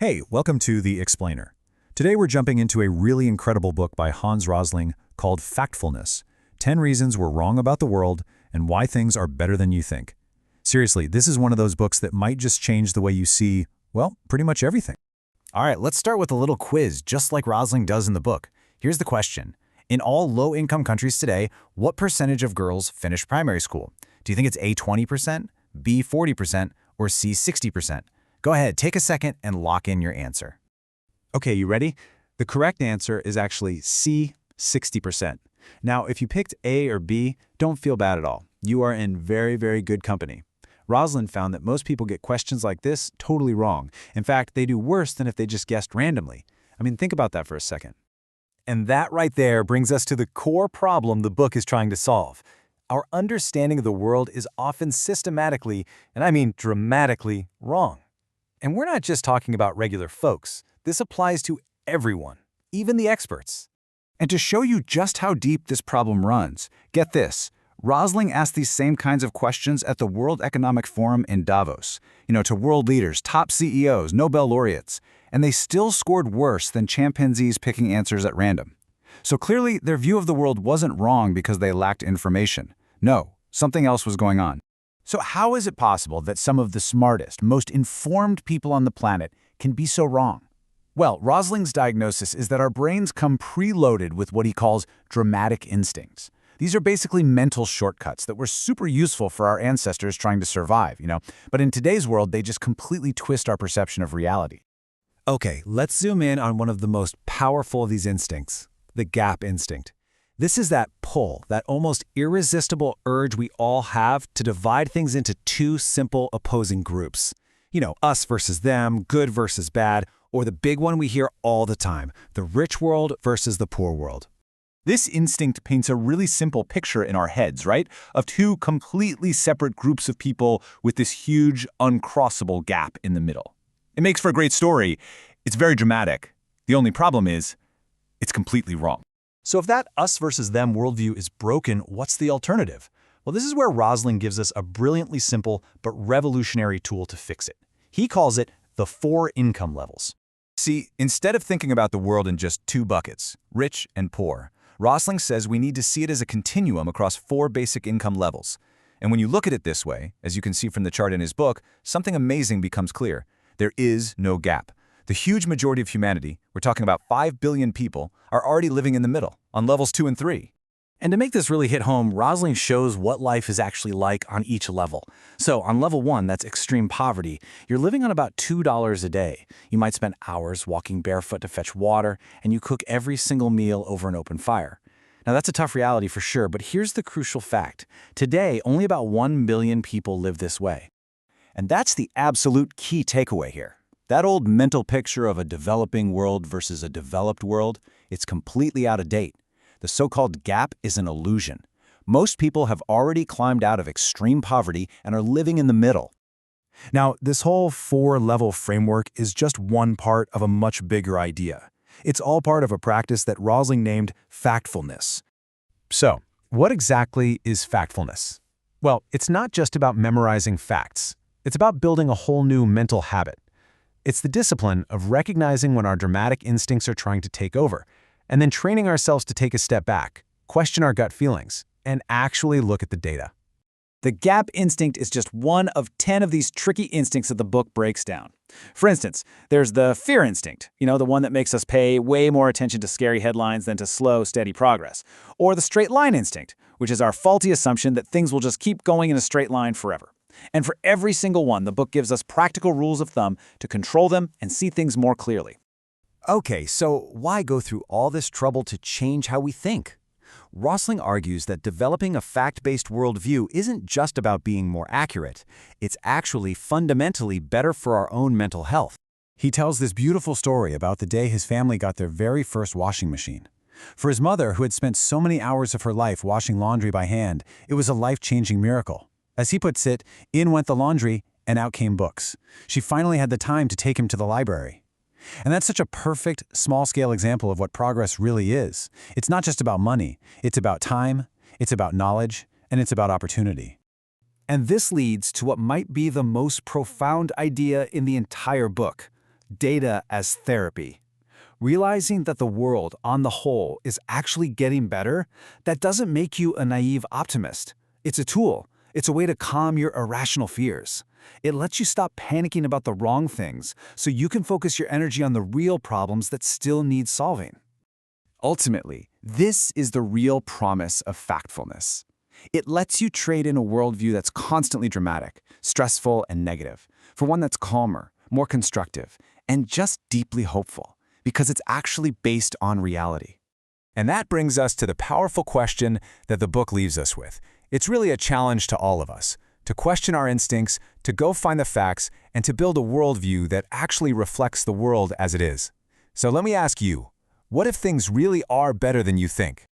Hey, welcome to The Explainer. Today we're jumping into a really incredible book by Hans Rosling called Factfulness, 10 Reasons We're Wrong About the World and Why Things Are Better Than You Think. Seriously, this is one of those books that might just change the way you see, well, pretty much everything. All right, let's start with a little quiz, just like Rosling does in the book. Here's the question. In all low-income countries today, what percentage of girls finish primary school? Do you think it's A, 20%, B, 40%, or C, 60%? Go ahead, take a second and lock in your answer. Okay, you ready? The correct answer is actually C, 60%. Now, if you picked A or B, don't feel bad at all. You are in very, very good company. Rosling found that most people get questions like this totally wrong. In fact, they do worse than if they just guessed randomly. I mean, think about that for a second. And that right there brings us to the core problem the book is trying to solve. Our understanding of the world is often systematically, and I mean dramatically, wrong. And we're not just talking about regular folks. This applies to everyone, even the experts. And to show you just how deep this problem runs, get this. Rosling asked these same kinds of questions at the World Economic Forum in Davos, to world leaders, top CEOs, Nobel laureates, and they still scored worse than chimpanzees picking answers at random. So clearly, their view of the world wasn't wrong because they lacked information. No, something else was going on. So how is it possible that some of the smartest, most informed people on the planet can be so wrong? Well, Rosling's diagnosis is that our brains come preloaded with what he calls dramatic instincts. These are basically mental shortcuts that were super useful for our ancestors trying to survive, But in today's world, they just completely twist our perception of reality. Okay, let's zoom in on one of the most powerful of these instincts, the gap instinct. This is that pull, that almost irresistible urge we all have to divide things into two simple opposing groups. Us versus them, good versus bad, or the big one we hear all the time, the rich world versus the poor world. This instinct paints a really simple picture in our heads, right? Of two completely separate groups of people with this huge, uncrossable gap in the middle. It makes for a great story. It's very dramatic. The only problem is, it's completely wrong. So if that us versus them worldview is broken, what's the alternative? Well, this is where Rosling gives us a brilliantly simple but revolutionary tool to fix it. He calls it the 4 income levels. See, instead of thinking about the world in just 2 buckets, rich and poor, Rosling says we need to see it as a continuum across 4 basic income levels. And when you look at it this way, as you can see from the chart in his book, something amazing becomes clear. There is no gap. The huge majority of humanity, we're talking about 5 billion people, are already living in the middle, on levels 2 and 3. And to make this really hit home, Rosling shows what life is actually like on each level. So on level 1, that's extreme poverty, you're living on about $2 a day. You might spend hours walking barefoot to fetch water, and you cook every single meal over an open fire. Now that's a tough reality for sure, but here's the crucial fact. Today, only about 1 billion people live this way. And that's the absolute key takeaway here. That old mental picture of a developing world versus a developed world, it's completely out of date. The so-called gap is an illusion. Most people have already climbed out of extreme poverty and are living in the middle. Now, this whole 4-level framework is just one part of a much bigger idea. It's all part of a practice that Rosling named Factfulness. So, what exactly is Factfulness? Well, it's not just about memorizing facts. It's about building a whole new mental habit. It's the discipline of recognizing when our dramatic instincts are trying to take over, and then training ourselves to take a step back, question our gut feelings, and actually look at the data. The gap instinct is just one of 10 of these tricky instincts that the book breaks down. For instance, there's the fear instinct, the one that makes us pay way more attention to scary headlines than to slow, steady progress. Or the straight line instinct, which is our faulty assumption that things will just keep going in a straight line forever. And for every single one, the book gives us practical rules of thumb to control them and see things more clearly. Okay, so why go through all this trouble to change how we think? Rosling argues that developing a fact-based worldview isn't just about being more accurate. It's actually fundamentally better for our own mental health. He tells this beautiful story about the day his family got their very first washing machine. For his mother, who had spent so many hours of her life washing laundry by hand, it was a life-changing miracle. As he puts it, in went the laundry, and out came books. She finally had the time to take him to the library. And that's such a perfect, small-scale example of what progress really is. It's not just about money. It's about time, it's about knowledge, and it's about opportunity. And this leads to what might be the most profound idea in the entire book: data as therapy. Realizing that the world, on the whole, is actually getting better, that doesn't make you a naive optimist. It's a tool. It's a way to calm your irrational fears. It lets you stop panicking about the wrong things so you can focus your energy on the real problems that still need solving. Ultimately, this is the real promise of factfulness. It lets you trade in a worldview that's constantly dramatic, stressful, and negative, for one that's calmer, more constructive, and just deeply hopeful, because it's actually based on reality. And that brings us to the powerful question that the book leaves us with. It's really a challenge to all of us, to question our instincts, to go find the facts, and to build a worldview that actually reflects the world as it is. So let me ask you, what if things really are better than you think?